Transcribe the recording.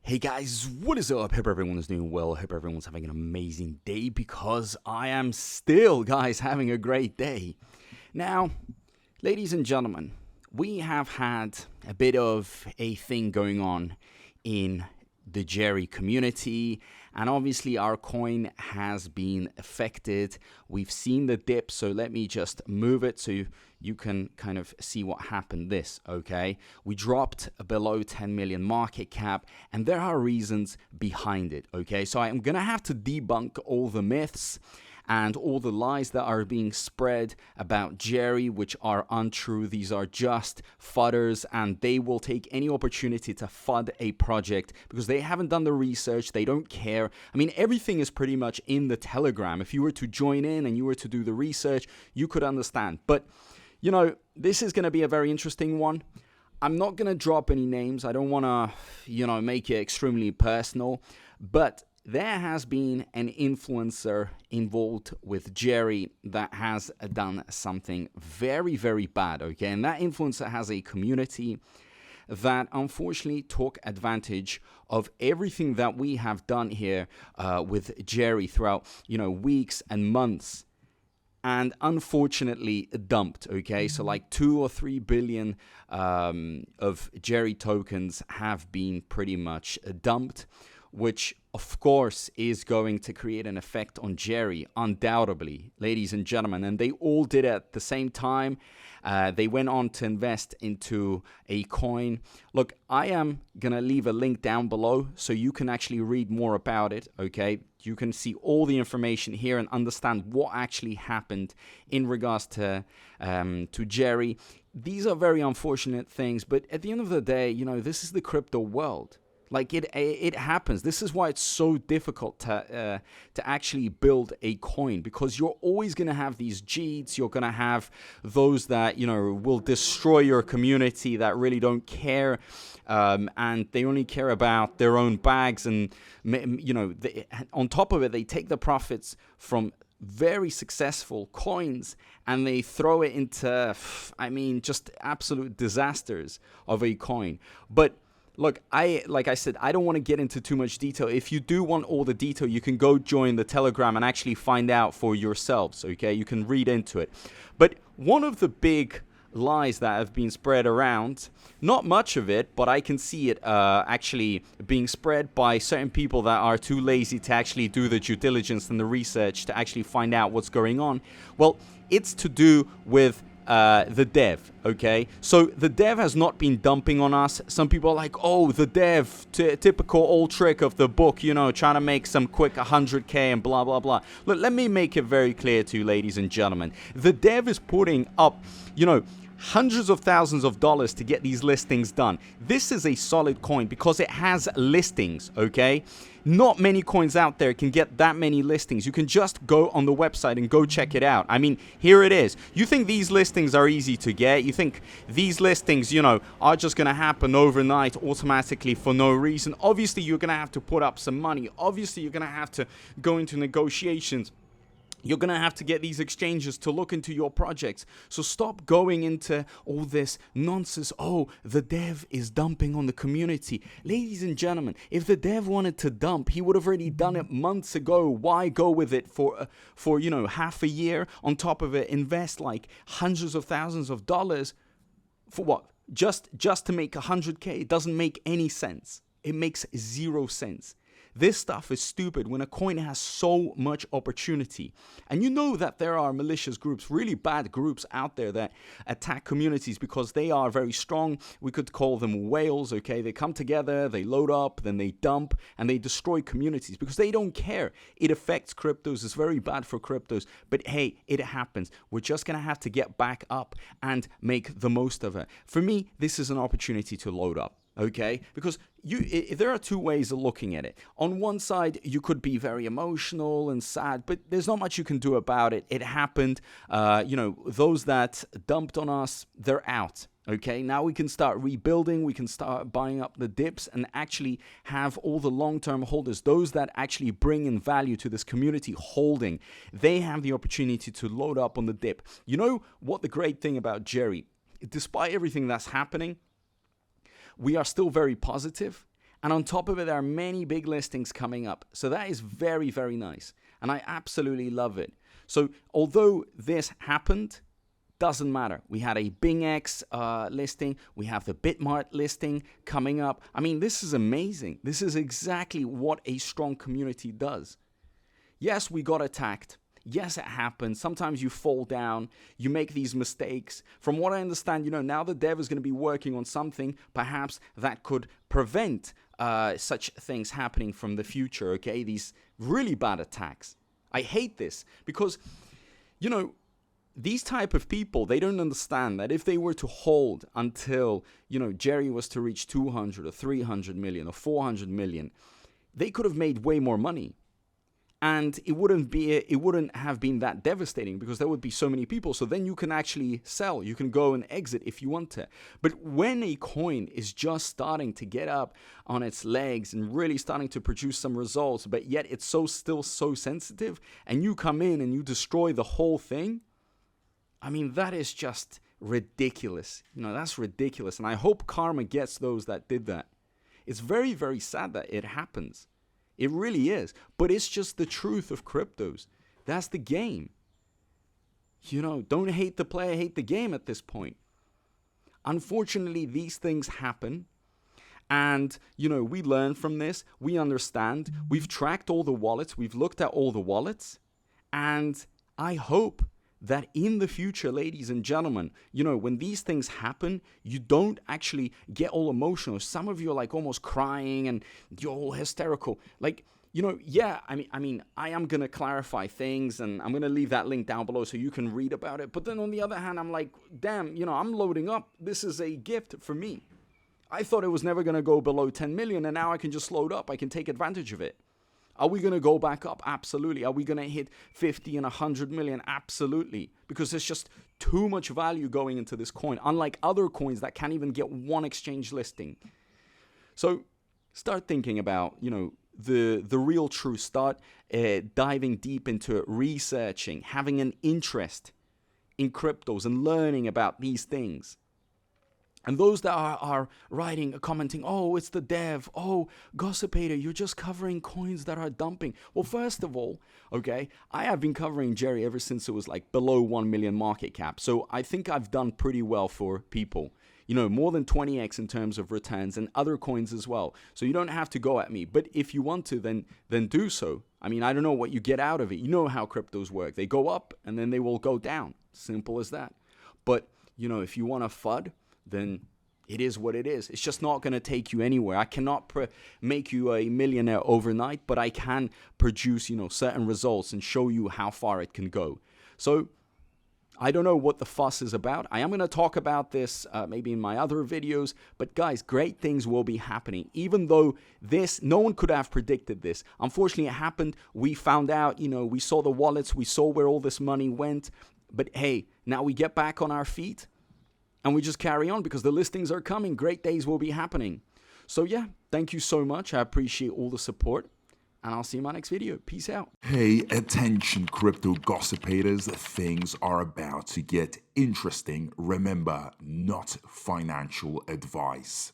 Hey guys, what is up? Hope everyone is doing well. Hope everyone's having an amazing day because I am still, guys, having a great day. Now, ladies and gentlemen, we have had a bit of a thing going on in the Jyai community, and obviously our coin has been affected. We've seen the dip, so let me just move it so you can kind of see what happened. Okay? We dropped below 10 million market cap, and there are reasons behind it, okay? So I'm gonna have to debunk all the myths and all the lies that are being spread about Jyai, which are untrue. These are just fudders, and they will take any opportunity to fud a project because they haven't done the research. They don't care. I mean, everything is pretty much in the Telegram. If you were to join in and you were to do the research, you could understand. But, you know, this is going to be a very interesting one. I'm not going to drop any names. I don't want to, make it extremely personal, but there has been an influencer involved with Jyai that has done something very, very bad, okay? And that influencer has a community that unfortunately took advantage of everything that we have done here with Jyai throughout, weeks and months, and unfortunately dumped, okay? So like 2 or 3 billion of Jyai tokens have been pretty much dumped, which of course is going to create an effect on Jyai, undoubtedly, ladies and gentlemen. And they all did it at the same time. They went on to invest into a coin. Look, I am going to leave a link down below so you can actually read more about it, okay? You can see all the information here and understand what actually happened in regards to Jyai. These are very unfortunate things, but at the end of the day, this is the crypto world. Like it happens. This is why it's so difficult to actually build a coin, because you're always going to have these cheats. You're going to have those that will destroy your community, that really don't care, and they only care about their own bags. And on top of it, they take the profits from very successful coins and they throw it into, just absolute disasters of a coin. But look, like I said, I don't want to get into too much detail. If you do want all the detail, you can go join the Telegram and actually find out for yourselves, okay? You can read into it. But one of the big lies that have been spread around, not much of it, but I can see it actually being spread by certain people that are too lazy to actually do the due diligence and the research to actually find out what's going on. Well, it's to do with the dev, okay? So the dev has not been dumping on us. Some people are like, oh, the dev, typical old trick of the book, trying to make some quick 100K and blah, blah, blah. Look, let me make it very clear to you, ladies and gentlemen. The dev is putting up, hundreds of thousands of dollars to get these listings done. This is a solid coin because it has listings, okay? Not many coins out there can get that many listings. You can just go on the website and go check it out. I mean, here it is. You think these listings are easy to get? You think these listings, are just going to happen overnight automatically for no reason? Obviously, you're going to have to put up some money. Obviously, you're going to have to go into negotiations. You're going to have to get these exchanges to look into your projects. So stop going into all this nonsense. Oh, the dev is dumping on the community. Ladies and gentlemen, if the dev wanted to dump, he would have already done it months ago. Why go with it for half a year? On top of it, invest like hundreds of thousands of dollars for what? Just to make 100K? It doesn't make any sense. It makes 0 sense. This stuff is stupid when a coin has so much opportunity. And you know that there are malicious groups, really bad groups out there that attack communities because they are very strong. We could call them whales, okay? They come together, they load up, then they dump, and they destroy communities because they don't care. It affects cryptos. It's very bad for cryptos. But hey, it happens. We're just going to have to get back up and make the most of it. For me, this is an opportunity to load up. Okay, because there are two ways of looking at it. On one side, you could be very emotional and sad, but there's not much you can do about it. It happened. Those that dumped on us, they're out. Okay, now we can start rebuilding. We can start buying up the dips and actually have all the long-term holders, those that actually bring in value to this community holding. They have the opportunity to load up on the dip. You know what the great thing about Jyai, despite everything that's happening, we are still very positive, And on top of it, there are many big listings coming up. So that is very, very nice. And I absolutely love it. So although this happened, doesn't matter. We had a BingX listing. We have the Bitmart listing coming up. I mean, this is amazing. This is exactly what a strong community does. Yes, we got attacked. Yes, it happens. Sometimes you fall down. You make these mistakes. From what I understand, now the dev is going to be working on something perhaps that could prevent such things happening from the future, okay? These really bad attacks. I hate this because, these type of people, they don't understand that if they were to hold until, Jyai was to reach 200 or 300 million or 400 million, they could have made way more money. And it wouldn't have been that devastating because there would be so many people. So then you can actually sell. You can go and exit if you want to. But when a coin is just starting to get up on its legs and really starting to produce some results, but yet it's still so sensitive, and you come in and you destroy the whole thing, I mean, that is just ridiculous. That's ridiculous. And I hope karma gets those that did that. It's very, very sad that it happens. It really is. But it's just the truth of cryptos. That's the game. Don't hate the player, hate the game at this point. Unfortunately, these things happen. And, we learn from this. We understand. We've tracked all the wallets. We've looked at all the wallets. And I hope that in the future, ladies and gentlemen, when these things happen, you don't actually get all emotional. Some of you are like almost crying and you're all hysterical. Like, I mean, I am going to clarify things, and I'm going to leave that link down below so you can read about it. But then on the other hand, I'm like, damn, I'm loading up. This is a gift for me. I thought it was never going to go below 10 million, and now I can just load up. I can take advantage of it. Are we going to go back up? Absolutely. Are we going to hit 50 and 100 million? Absolutely. Because there's just too much value going into this coin, unlike other coins that can't even get one exchange listing. So start thinking about, the real truth. Start diving deep into it, researching, having an interest in cryptos and learning about these things. And those that are writing, commenting, oh, it's the dev. Oh, Gossipator, you're just covering coins that are dumping. Well, first of all, okay, I have been covering Jyai ever since it was like below 1 million market cap. So I think I've done pretty well for people. More than 20x in terms of returns, and other coins as well. So you don't have to go at me. But if you want to, then do so. I mean, I don't know what you get out of it. You know how cryptos work. They go up and then they will go down. Simple as that. But, if you want to FUD, then it is what it is. It's just not going to take you anywhere. I cannot make you a millionaire overnight, but I can produce, certain results and show you how far it can go. So I don't know what the fuss is about. I am going to talk about this maybe in my other videos, but guys, great things will be happening. Even though no one could have predicted this. Unfortunately, it happened. We found out, we saw the wallets, we saw where all this money went. But hey, now we get back on our feet. And we just carry on because the listings are coming. Great days will be happening. So yeah, thank you so much. I appreciate all the support. And I'll see you in my next video. Peace out. Hey, attention crypto gossipators. Things are about to get interesting. Remember, not financial advice.